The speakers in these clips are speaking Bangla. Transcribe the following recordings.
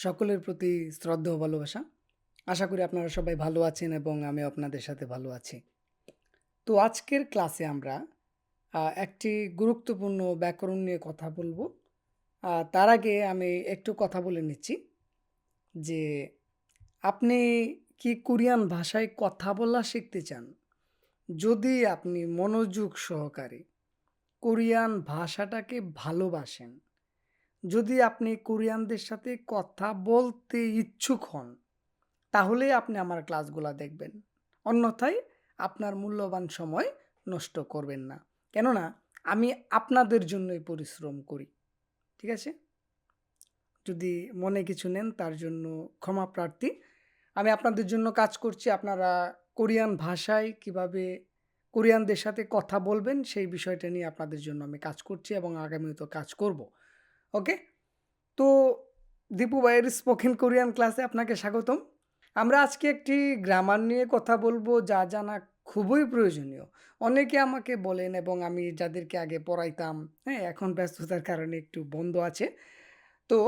সকলের প্রতি শ্রদ্ধা ও ভালোবাসা। আশা করি আপনারা সবাই ভালো আছেন এবং আমিও আপনাদের সাথে ভালো আছি। তো আজকের ক্লাসে আমরা একটি গুরুত্বপূর্ণ ব্যাকরণ নিয়ে কথা বলব। তার আগে আমি একটু কথা বলে নিচ্ছি যে আপনি কি কোরিয়ান ভাষায় কথা বলা শিখতে চান? যদি আপনি মনোযোগ সহকারে কোরিয়ান ভাষাটাকে ভালোবাসেন, যদি আপনি কোরিয়ানদের সাথে কথা বলতে ইচ্ছুক হন, তাহলে আপনি আমার ক্লাসগুলা দেখবেন। অন্যথায় আপনার মূল্যবান সময় নষ্ট করবেন না। কেননা আমি আপনাদের জন্যই পরিশ্রম করি। ঠিক আছে? যদি মনে কিছু নেন তার জন্য ক্ষমা প্রার্থী। আমি আপনাদের জন্য কাজ করছি। আপনারা কোরিয়ান ভাষায় কিভাবে কোরিয়ানদের সাথে কথা বলবেন সেই বিষয়টা নিয়ে আপনাদের জন্য আমি কাজ করছি এবং আগামীতেও কাজ করব। ওকে? তো দীপু ভাইয়ের স্পোকেন কোরিয়ান ক্লাসে আপনাকে স্বাগতম। আমরা আজকে একটি গ্রামার নিয়ে কথা বলবো যা জানা খুবই প্রয়োজনীয়। অনেকে আমাকে বলেন এবং আমি যাদেরকে আগে পড়াইতাম, হ্যাঁ, এখন ব্যস্ততার কারণে একটু বন্ধ আছে। তো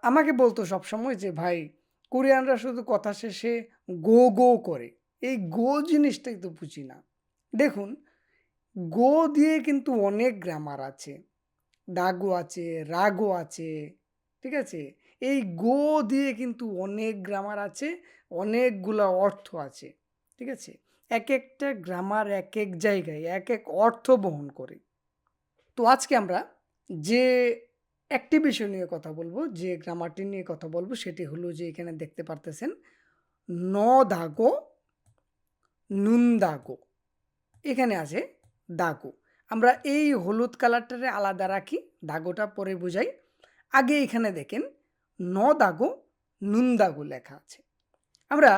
আমাকে বলতো সবসময় যে ভাই, কোরিয়ানরা শুধু কথা শেষে গো গো করে। এই গো জিনিসটাই তো বুঝি না। দেখুন, গো দিয়ে কিন্তু অনেক গ্রামার আছে। দাগও আছে, রাগও আছে। ঠিক আছে? এই গো দিয়ে কিন্তু অনেক গ্রামার আছে, অনেকগুলা অর্থ আছে। ঠিক আছে? একেকটা গ্রামার একেক জায়গায় একেক অর্থ বহন করে। তো আজকে আমরা যে একটি বিষয় নিয়ে কথা বলবো, যে গ্রামারটি নিয়ে কথা বলবো সেটি হলো যে এখানে দেখতে পারতেছেন ন দাগো, নুন দাগো। এখানে আছে দাগো। আমরা এই হলুদ কালারটারে আলাদা রাখি, দাগোটা পরে বোঝাই। আগে এখানে দেখেন ন দাগো, নুন দাগো লেখা আছে। আমরা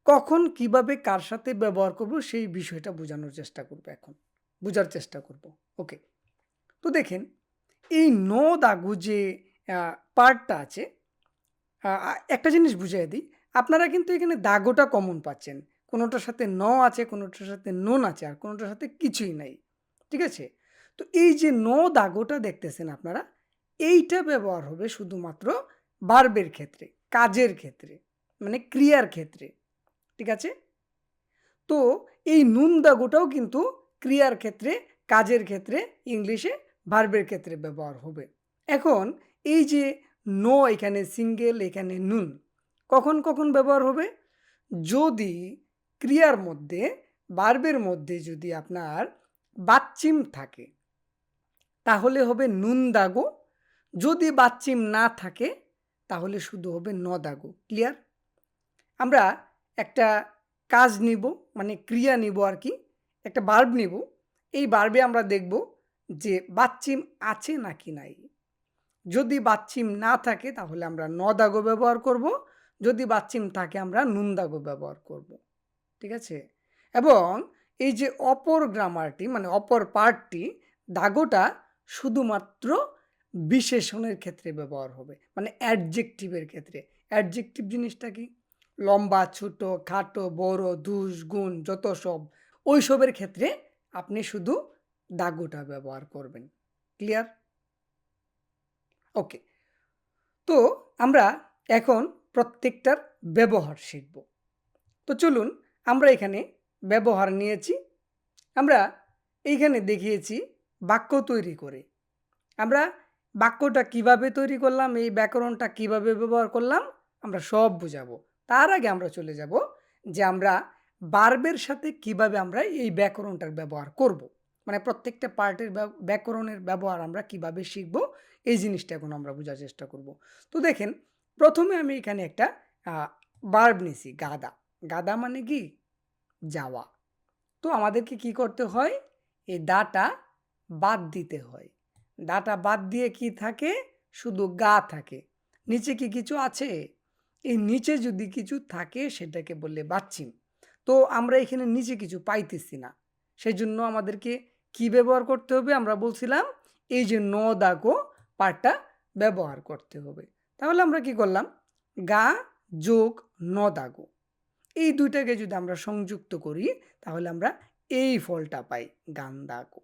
কখন কিভাবে কার সাথে ব্যবহার করব সেই বিষয়টা বোঝানোর চেষ্টা করব এখন। বোঝার চেষ্টা করব। ওকে। তো দেখেন এই ন দাগো যে পার্টটা আছে, একটা জিনিস বুঝিয়ে দিই। আপনারা কিন্তু এখানে দাগোটা কমন পাচ্ছেন। কোনোটার সাথে ন আছে, কোনোটার সাথে নুন আছে, আর কোনোটার সাথে কিছুই নাই। ঠিক আছে? তো এই যে ন দাগোটা দেখতেছেন আপনারা, এইটা ব্যবহার হবে শুধুমাত্র ভার্বের ক্ষেত্রে, কাজের ক্ষেত্রে, মানে ক্রিয়ার ক্ষেত্রে। ঠিক আছে? তো এই নুন দাগোটাও কিন্তু ক্রিয়ার ক্ষেত্রে, কাজের ক্ষেত্রে, ইংলিশে ভার্বের ক্ষেত্রে ব্যবহার হবে। এখন এই যে নো এখানে সিঙ্গেল, এখানে নুন কখন কখন ব্যবহার হবে? যদি ক্রিয়ার মধ্যে, ভার্বের মধ্যে যদি আপনার বাচ্চিম থাকে তাহলে হবে নুন দাগো। যদি বাচ্চিম না থাকে তাহলে শুধু হবে ন দাগো। ক্লিয়ার? আমরা একটা কাজ নিব, মানে ক্রিয়া নিব আর কি, একটা ভার্ব নিব। এই ভার্বে আমরা দেখব যে বাচ্চিম আছে নাকি নাই। যদি বাচ্চিম না থাকে তাহলে আমরা ন দাগো ব্যবহার করব। যদি বাচ্চিম থাকে আমরা নুন দাগো ব্যবহার করব। ঠিক আছে? এবং এই যে অপর গ্রামারটি, মানে অপর পার্টটি, দাগোটা শুধুমাত্র বিশেষণের ক্ষেত্রে ব্যবহার হবে, মানে অ্যাডজেক্টিভের ক্ষেত্রে। অ্যাডজেক্টিভ জিনিসটা কি? লম্বা, ছোট, খাটো, বড়, দুষ, গুণ, যত সব, ওইসবের ক্ষেত্রে আপনি শুধু দাগোটা ব্যবহার করবেন। ক্লিয়ার? ওকে। তো আমরা এখন প্রত্যেকটার ব্যবহার শিখব। তো চলুন আমরা এখানে ব্যবহার নিয়েছি। আমরা এইখানে দেখিয়েছি বাক্য তৈরি করে। আমরা বাক্যটা কিভাবে তৈরি করলাম, এই ব্যাকরণটা কিভাবে ব্যবহার করলাম, আমরা সব বুঝাবো। তার আগে আমরা চলে যাব যে আমরা ভার্বের সাথে কিভাবে আমরা এই ব্যাকরণটার ব্যবহার করব। মানে প্রত্যেকটা পার্টের ব্যাকরণের ব্যবহার আমরা কিভাবে শিখব, এই জিনিসটা এখন আমরা বোঝার চেষ্টা করব। তো দেখেন, প্রথমে আমি এখানে একটা ভার্ব নিছি, গাদা। গাদা মানে কি? যাওয়া। তো আমাদেরকে কি করতে হয়? এই দাটা বাদ দিতে হয়। দাটা বাদ দিয়ে কি থাকে? শুধু গা থাকে। নিচে কি কিছু আছে? এই নিচে যদি কিছু থাকে সেটাকে বললে বাচ্চিম। তো আমরা এখানে নিচে কিছু পাইতেছি না। সেজন্য আমাদেরকে কি ব্যবহার করতে হবে? আমরা বলছিলাম এই যে ন দাগো পার্টটা ব্যবহার করতে হবে। তাহলে আমরা কি করলাম? গা যোগ ন দাগো, এই দুইটাকে যদি আমরা সংযুক্ত করি তাহলে আমরা এই ফলটা পাই, গান্দাকো।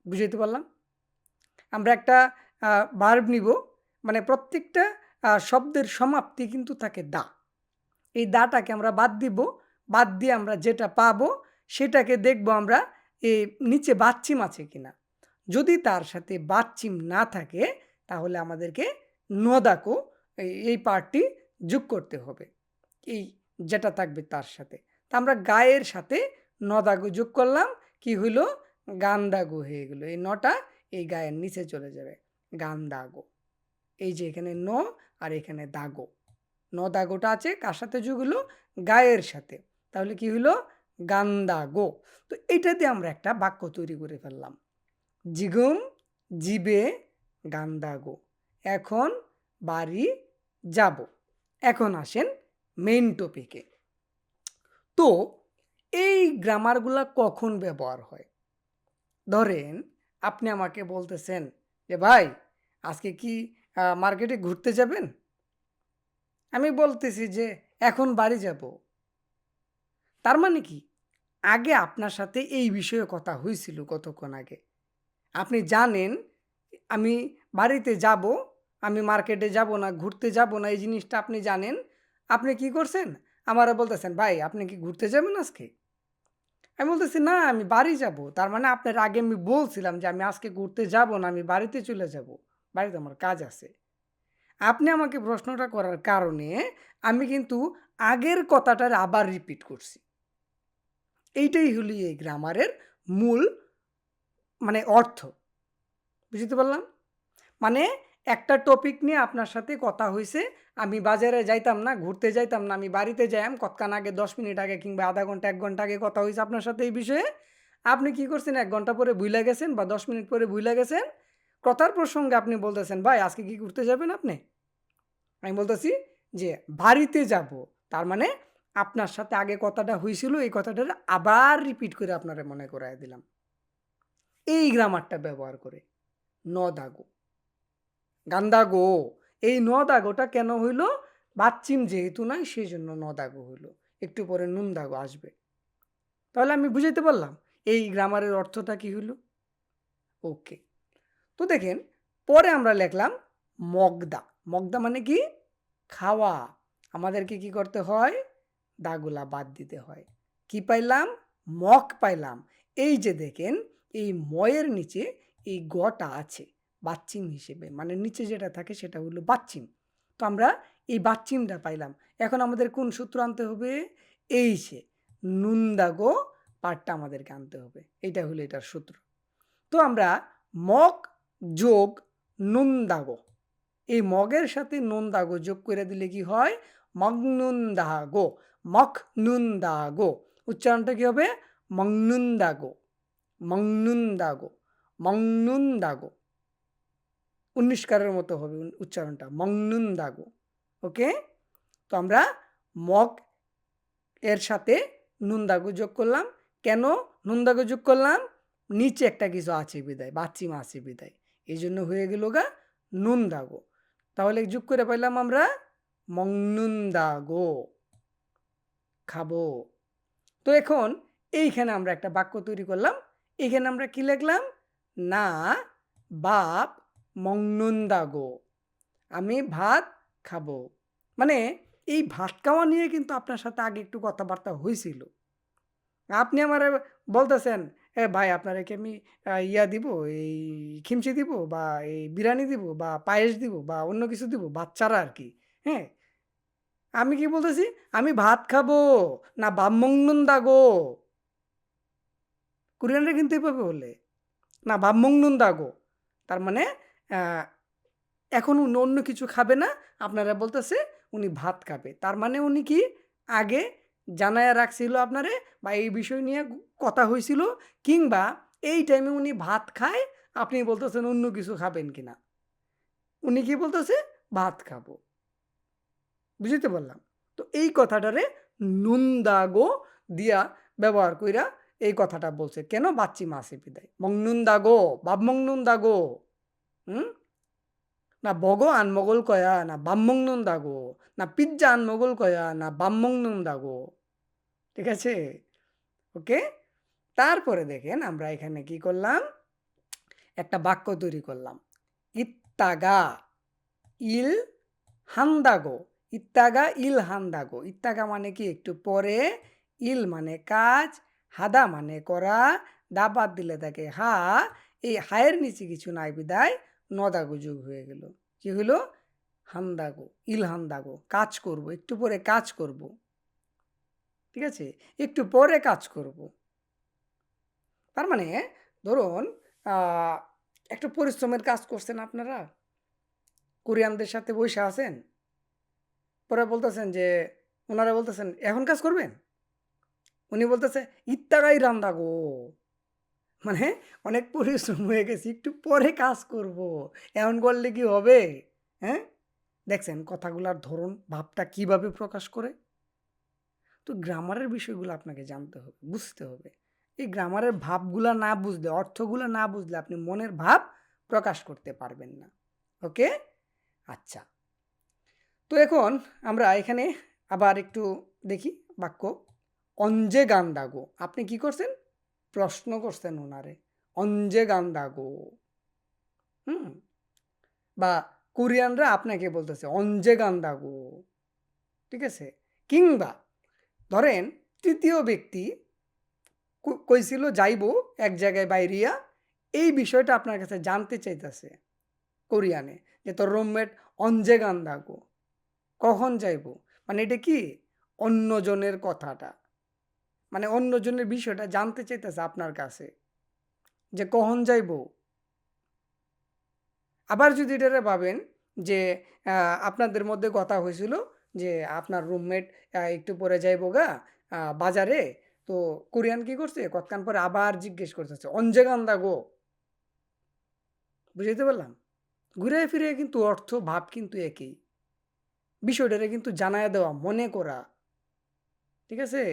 বুঝাইতে পারলাম? আমরা একটা ভার্ব নিব, মানে প্রত্যেকটা শব্দের সমাপ্তি কিন্তু থাকে দা। এই দাটাকে আমরা বাদ দিব, বাদ দিয়ে আমরা যেটা পাবো সেটাকে দেখব আমরা নিচে বাচ্চিম আছে কিনা। যদি তার সাথে বাচ্চিম না থাকে তাহলে আমাদেরকে নদাকো এই পার্টটি যোগ করতে হবে, এই যেটা থাকবে তার সাথে। তা আমরা গায়ের সাথে নদাগো যোগ করলাম, কি হইল? গান্দাগো হয়ে গেল। এই নটা এই গায়ের নিচে চলে যাবে, গান্দাগো। এই যে এখানে ন আর এখানে দাগো, ন দাগোটা আছে কার সাথে যোগ হলো? গায়ের সাথে। তাহলে কি হলো? গান্দাগো। তো এইটা দিয়ে আমরা একটা বাক্য তৈরি করে ফেললাম। জিগুম জিবে গান্দাগো, এখন বাড়ি যাব। এখন আসেন মেইন টপিকে। তো এই গ্রামারগুলা কখন ব্যবহার হয়? ধরেন আপনি আমাকে বলতেছেন যে ভাই আজকে কি মার্কেটে ঘুরতে যাবেন? আমি বলতেছি যে এখন বাড়ি যাব। তার মানে কি আগে আপনার সাথে এই বিষয়ে কথা হয়েছিল কতক্ষণ আগে। আপনি জানেন আমি বাড়িতে যাব, আমি মার্কেটে যাব না, ঘুরতে যাব না, এই জিনিসটা আপনি জানেন। আপনি কি করছেন? আমারও বলতেছেন ভাই আপনি কি ঘুরতে যাবেন আজকে? আমি বলতেছি না আমি বাড়ি যাব। তার মানে আপনার আগে আমি বলছিলাম যে আমি আজকে ঘুরতে যাব না, আমি বাড়িতে চলে যাব, বাড়িতে আমার কাজ আছে। আপনি আমাকে প্রশ্নটা করার কারণে আমি কিন্তু আগের কথাটার আবার রিপিট করছি। এইটাই হলো এই গ্রামারের মূল মানে অর্থ। বুঝতে পারলাম? মানে একটা টপিক নিয়ে আপনার সাথে কথা হয়েছে, আমি বাজারে যাইতাম না, ঘুরতে যাইতাম না, আমি বাড়িতে যাইম কতক্ষণ আগে, 10 মিনিট আগে কিংবা আধা ঘন্টা 1 ঘন্টা আগে কথা হয়েছে আপনার সাথে এই বিষয়ে। আপনি কি করছেন? 1 ঘন্টা পরে ভুইলা গেছেন বা 10 মিনিট পরে ভুইলা গেছেন। কথার প্রসঙ্গে আপনি বলতেছেন ভাই আজকে কি ঘুরতে যাবেন আপনি? আমি বলতেছি যে বাড়িতে যাব। তার মানে আপনার সাথে আগে কথাটা হয়েছিল, এই কথাটা আবার রিপিট করে আপনারে মনে করায় দিলাম। এই গ্রামারটা ব্যবহার করে ন দাগো গান্দাগো। এই ন দাগোটা কেন হইল? বাচ্চিম যেহেতু নয় সেই জন্য ন দাগো হইল। একটু পরে নুন দাগো আসবে। তাহলে আমি বুঝাইতে পারলাম এই গ্রামারের অর্থটা কি হইল? ওকে। তো দেখেন পরে আমরা লিখলাম মগদা। মগদা মানে কি? খাওয়া। আমাদেরকে কি করতে হয়? দাগুলা বাদ দিতে হয়। কি পাইলাম? মগ পাইলাম। এই যে দেখেন এই ময়ের নিচে এই গটা আছে বাচ্চিম হিসেবে, মানে নিচে যেটা থাকে সেটা হলো বাচ্চিম। তো আমরা এই বাচ্চিমটা পাইলাম। এখন আমাদের কোন সূত্র আনতে হবে? এই যে নুনদাগো পার্টটা আমাদেরকে আনতে হবে। এইটা হলো এটার সূত্র। তো আমরা মগ যোগ নুন দাগো, এই মগের সাথে নুন দাগো যোগ করে দিলে কি হয়? মগনুন দাগো। মখ নুন দাগো। উচ্চারণটা কি হবে? মংনুন দাগো, মংনুন দাগো, মংনুন দাগো। 19 কারের মতো হবে উচ্চারণটা, মংনুন দাগো। ওকে। তো আমরা মগ এর সাথে নুন দাগো যোগ করলাম। কেন নুন দাগো যোগ করলাম? নিচে একটা কিছু আছে বিদায়, বাচ্চিম আছে বিদায়, এই জন্য হয়ে গেল গা নুন দাগো। তাহলে যোগ করে পাইলাম আমরা মংনুন দাগো, খাবো। তো এখন এইখানে আমরা একটা বাক্য তৈরি করলাম। এইখানে আমরা কি লিখলাম? না বাপ মংনুন দাগো, আমি ভাত খাবো। মানে এই ভাত খাওয়া নিয়ে কিন্তু আপনার সাথে আগে একটু কথাবার্তা হয়েছিল। আপনি আমার বলতেছেন এ ভাই আপনারে কি আমি ইয়া দিব, এই খিমচি দিব বা এই বিরিয়ানি দিব বা পায়েস দিব বা অন্য কিছু দিব, বাচ্চারা আর কি। হ্যাঁ, আমি কি বলতেছি? আমি ভাত খাবো, না বামমংনুন দাগো। কোরিয়ানরা কিন্তু এভাবে বলে, না বামমংনুন দাগো। তার মানে এখন উনি অন্য কিছু খাবে না, আপনারা বলতেছে উনি ভাত খাবে। তার মানে উনি কি আগে জানায়া রাখছিল আপনারে, বা এই বিষয় নিয়ে কথা হয়েছিল, কিংবা এই টাইমে উনি ভাত খায়, আপনি বলতেছেন অন্য কিছু খাবেন কিনা। উনি কি বলতেছে? ভাত খাবো। বুঝতে পারলাম? তো এই কথাটারে নুন দাগো দিয়া ব্যবহার কইরা এই কথাটা বলছে। কেন? বাচ্চি মাসে বিদায়। মংনুন দাগো, বাপ মংনুন দাগো। হুম? না বগো আনমগল কয়া, না বামমংনুন দাগো, না পিজ্জা আনমগল কয়া, না বামমংনুন দাগো। ঠিক আছে? ওকে। তারপরে দেখেন আমরা এখানে কি করলাম? একটা বাক্য তৈরি করলাম। ইত্তাগা, ইল হান্দাগো, ইত্তাগা ইল হান্দাগো। ইত্তাগা মানে কি একটু পরে, ইল মানে কাজ, হাদা মানে করা, দা বাদ দিলে থাকে হা, এই হায়ের নিচে কিছু নাই বিদায় নদাগো যোগ হয়ে গেল। কি হলো? হান্দাগো, ইল হান্দাগো, কাজ করব, একটু পরে কাজ করব। ঠিক আছে, একটু পরে কাজ করব। তার মানে ধরুন একটু পরিশ্রমের কাজ করছেন আপনারা, কোরিয়ানদের সাথে বসে আছেন, পরে বলতেছেন যে, ওনারা বলতেছেন এখন কাজ করবেন, উনি বলতেছে ইত্তাগাই রান্দা গো, মানে অনেক পরিশ্রম হয়ে গেছে, একটু পরে কাজ করব, এমন করলে কি হবে? হ্যাঁ, দেখছেন কথাগুলার ধরন, ভাবটা কিভাবে প্রকাশ করে। তো গ্রামারের বিষয়গুলো আপনাকে জানতে হবে, বুঝতে হবে। এই গ্রামারের ভাবগুলা না বুঝলে, অর্থগুলো না বুঝলে আপনি মনের ভাব প্রকাশ করতে পারবেন না। ওকে, আচ্ছা। তো এখন আমরা এখানে আবার একটু দেখি বাক্য। অঞ্জে গান্দাগো, আপনি কি করছেন? প্রশ্ন করছেন ওনারে, অঞ্জে গান্দাগো। হুম, বা কোরিয়ানরা আপনাকে বলতেছে অঞ্জে গান্দাগো। ঠিক আছে, কিংবা ধরেন তৃতীয় ব্যক্তি কইছিল যাইব এক জায়গায় বাইরিয়া, এই বিষয়টা আপনার কাছে জানতে চাইতেছে কোরিয়ানে, যে তোর রুমমেট অঞ্জে গান্দাগো, কখন যাইব, মানে এটা কি অন্যজনের কথাটা, মানে অন্যজনের বিষয়টা জানতে চাইতেছে আপনার কাছে যে কখন যাইব। আবার যদি এটারে ভাবেন যে আপনাদের মধ্যে কথা হয়েছিল যে আপনার রুমমেট একটু পরে যাইব গা বাজারে, তো কোরিয়ান কি করছে কতক্ষণ পরে আবার জিজ্ঞেস করতেছে অঞ্জে গান্দা গো। বুঝাইতে পারলাম? ঘুরে ফিরে কিন্তু অর্থ ভাব কিন্তু একই, বিষয়টারে কিন্তু জানায় দেওয়া, মনে করা। ঠিক আছে,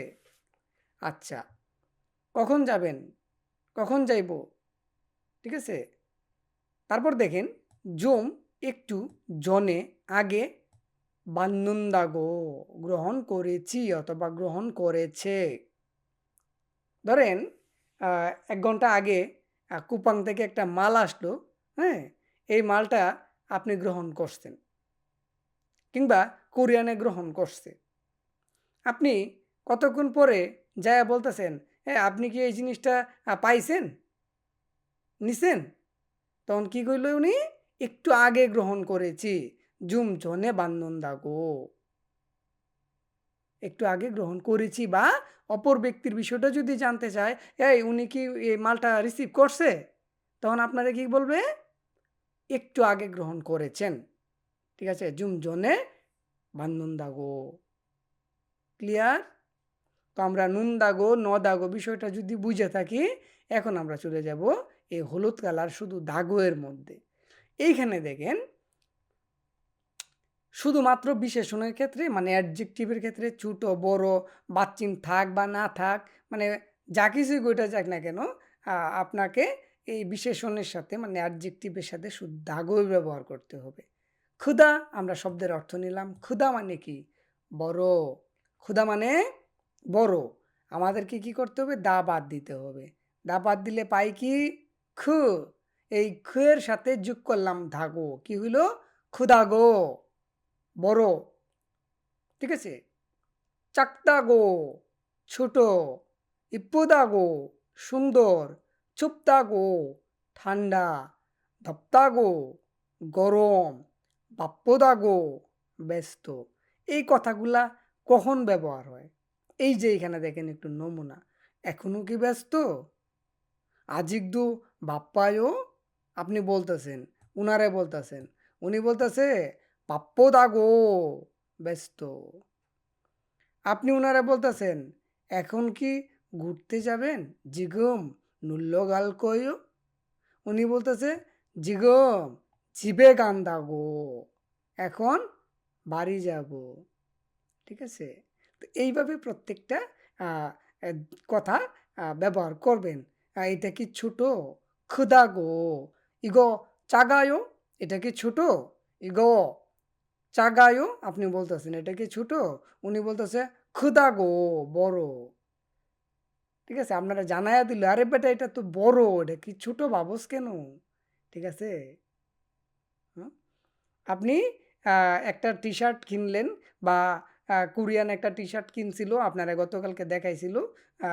আচ্ছা, কখন যাবেন, কখন যাইব। ঠিক আছে, তারপর দেখেন জোম একটু জনে আগে বান্নুন্দাগো, গ্রহণ করেছি অথবা গ্রহণ করেছে। ধরেন ১ ঘন্টা আগে কুপাং থেকে একটা মাল আসলো, হ্যাঁ, এই মালটা আপনি গ্রহণ করছেন কিংবা কোরিয়ানে গ্রহণ করছে। আপনি কতক্ষণ পরে যায়া বলতেছেন, হ্যাঁ আপনি কি এই জিনিসটা পাইছেন, নিছেন? তখন কি কইল উনি? একটু আগে গ্রহণ করেছি, জুম জনে বান্নন্দাগো, একটু আগে গ্রহণ করেছি। বা অপর ব্যক্তির বিষয়টা যদি জানতে চায়, এই উনি কি এই মালটা রিসিভ করছে, তখন আপনারা কি বলবে? একটু আগে গ্রহণ করেছেন। ঠিক আছে, জুম জনে বান্নন্দাগো। ক্লিয়ার? তো আমরা নুন দাগো ন দাগো বিষয়টা যদি বুঝে থাকি, এখন আমরা চলে যাব এই হলুদ কালার শুধু দাগো এর মধ্যে। এইখানে দেখেন শুধুমাত্র বিশেষণের ক্ষেত্রে, মানে অ্যাডজেক্টিভের ক্ষেত্রে ছোট বড় বাচ্চিন থাক বা না থাক, মানে যা কিছুই গোটা যাক না কেন, আপনাকে এই বিশেষণের সাথে মানে অ্যাডজেক্টিভের সাথে শুধু দাগোই ব্যবহার করতে হবে। ক্ষুধা, আমরা শব্দের অর্থ নিলাম, ক্ষুধা মানে কি? বড়। ক্ষুধা মানে বড়। আমাদেরকে কি করতে হবে? দা বাদ দিতে হবে। দা বাদ দিলে পাই কি? খু। এই খুয়ের সাথে যোগ করলাম ধাগো, কি হইল? ক্ষুধাগো, বড়। ঠিক আছে, চাকতাগো, ছোট, ইপ্পুদাগো, সুন্দর, চুপতাগো, ঠান্ডা, ধপ্তাগো, গরম, বাপ্পদাগো, ব্যস্ত। এই কথাগুলা কখন ব্যবহার হয়? এই যে এখানে দেখেন একটু নমুনা। এখনো কি ব্যস্ত? আজিকদু বাপ্পায়ও, আপনি বলতেছেন, উনারে বলতেছেন, উনি বলতেছে বাপ্পদাগো, ব্যস্ত। আপনি উনারা বলতেছেন এখন কি ঘুরতে যাবেন? জিগম নুল্লগাল কইও, উনি বলতেছে জিগম জিবে গান্দা গো, এখন বাড়ি যাব। ঠিক আছে, তো এইভাবে প্রত্যেকটা আহ, আহ, কথা ব্যবহার করবেন। এটা কি ছোট? ক্ষুদা গো, ইগো চাগায়ও, এটা কি ছোট? ইগো চাগায়ও, আপনি বলতেছেন এটা কি ছোট? উনি বলতেছে ক্ষুদা গো, বড়। ঠিক আছে, আপনারা জানাইয়া দিল, আরে বেটা এটা তো বড়, এটা কি ছোট ভাবস কেন? ঠিক আছে, হুম? আপনি একটা টি-শার্ট কিনলেন বা কোরিয়ান একটা টি-শার্ট কিনছিল, আপনারা গতকালকে দেখাইছিল।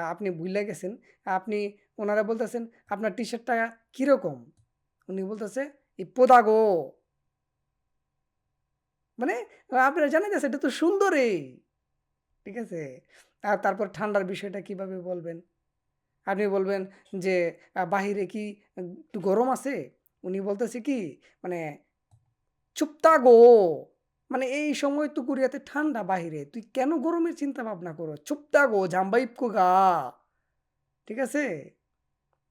আপনি ভুইলা গেছেন। আপনি ওনারা বলতেছেন, "আপনার টি-শার্টটা কিরকম?" উনি বলতেছে, "ইপ্পোদাগো।" মানে আপনারা জানেন যে এটা তো সুন্দরই। ঠিক আছে? তারপর ঠান্ডার বিষয়টা কিভাবে বলবেন? আপনি বলবেন যে, "বাহিরে কি একটু গরম আছে?" উনি বলতেছে কি মানে, "চুপ্তাগো।" মানে এই সময় তো কোরিয়াতে ঠান্ডা বাহিরে। তুই কেন গরমের চিন্তা ভাবনা করো? "চুপ্তাগো জাম্বাইপ্পো গা।" ঠিক আছে?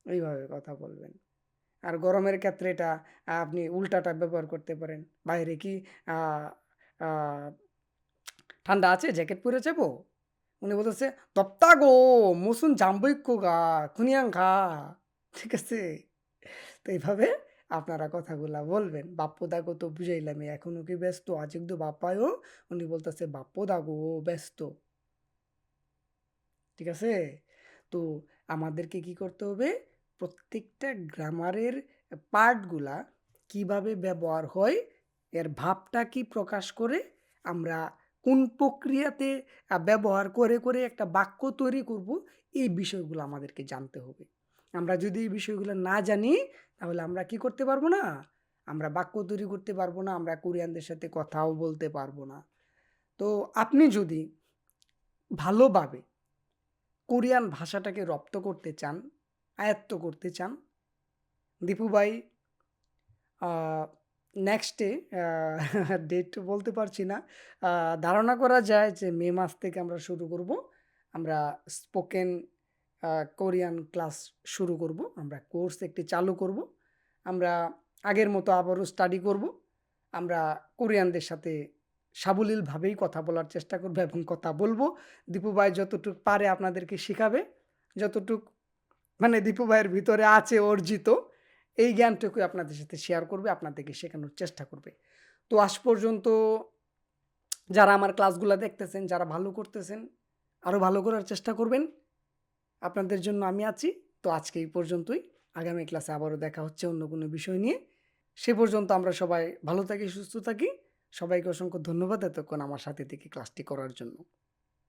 এইভাবে কথা বলবেন। আর গরমের ক্ষেত্রে এটা আপনি উল্টাটা ব্যবহার করতে পারেন। "বাইরে কি আ আ ঠান্ডা আছে? জ্যাকেট পরে যাবো?" উনি বলতেছে, "덥다고 무슨 잠부 입고 가. 그냥 가." ঠিক আছে? তো এইভাবে আপনারা কথাগুলা বলবেন। "বাপ্পু দাগো তো বুঝাইলামই। এখনো কি ব্যস্ত? আজীবতো বাপ্পায়ও?" উনি বলতেছে, "বাপ্পু দাগো ব্যস্ত।" ঠিক আছে? তো আমাদেরকে কি করতে হবে? প্রত্যেকটা গ্রামারের পার্টগুলা কিভাবে ব্যবহার হয়, এর ভাবটা কি প্রকাশ করে, আমরা কোন প্রক্রিয়াতে ব্যবহার করে একটা বাক্য তৈরি করব, এই বিষয়গুলো আমাদেরকে জানতে হবে। আমরা যদি এই বিষয়গুলো না জানি, তাহলে আমরা কি করতে পারবো না? আমরা বাক্য তৈরি করতে পারবো না, আমরা কোরিয়ানদের সাথে কথাও বলতে পারবো না। তো আপনি যদি ভালোভাবে কোরিয়ান ভাষাটাকে রপ্ত করতে চান, আয়ত্ত করতে চান, দীপু ভাই আ নেক্সটে আ ডেট বলতে পারছি না। ধারণা করা যায় যে মে মাস থেকে আমরা শুরু করব। আমরা স্পোকেন আ কোরিয়ান ক্লাস শুরু করব। আমরা কোর্স একটি চালু করব। আমরা আগের মতো আবারও স্টাডি করব। আমরা কোরিয়ানদের সাথে সাবলীলভাবেই কথা বলার চেষ্টা করব এবং কথা বলব। দীপু ভাই যতটুক পারে আপনাদেরকে শিখাবে। যতটুক মানে দীপু ভাইয়ের ভিতরে আছে অর্জিত, এই জ্ঞানটুকুই আপনাদের সাথে শেয়ার করবে, আপনাদেরকে শেখানোর চেষ্টা করবে। তো আজ পর্যন্ত যারা আমার ক্লাসগুলা দেখতেছেন, যারা ভালো করতেছেন, আরো ভালো করার চেষ্টা করবেন। আপনাদের জন্য আমি আছি। তো আজকে এই পর্যন্তই। আগামী ক্লাসে আবারও দেখা হচ্ছে অন্য কোনো বিষয় নিয়ে। সে পর্যন্ত আমরা সবাই ভালো থাকি, সুস্থ থাকি। সবাইকে অসংখ্য ধন্যবাদ এতক্ষণ আমার সাথে থেকে ক্লাসটি করার জন্য।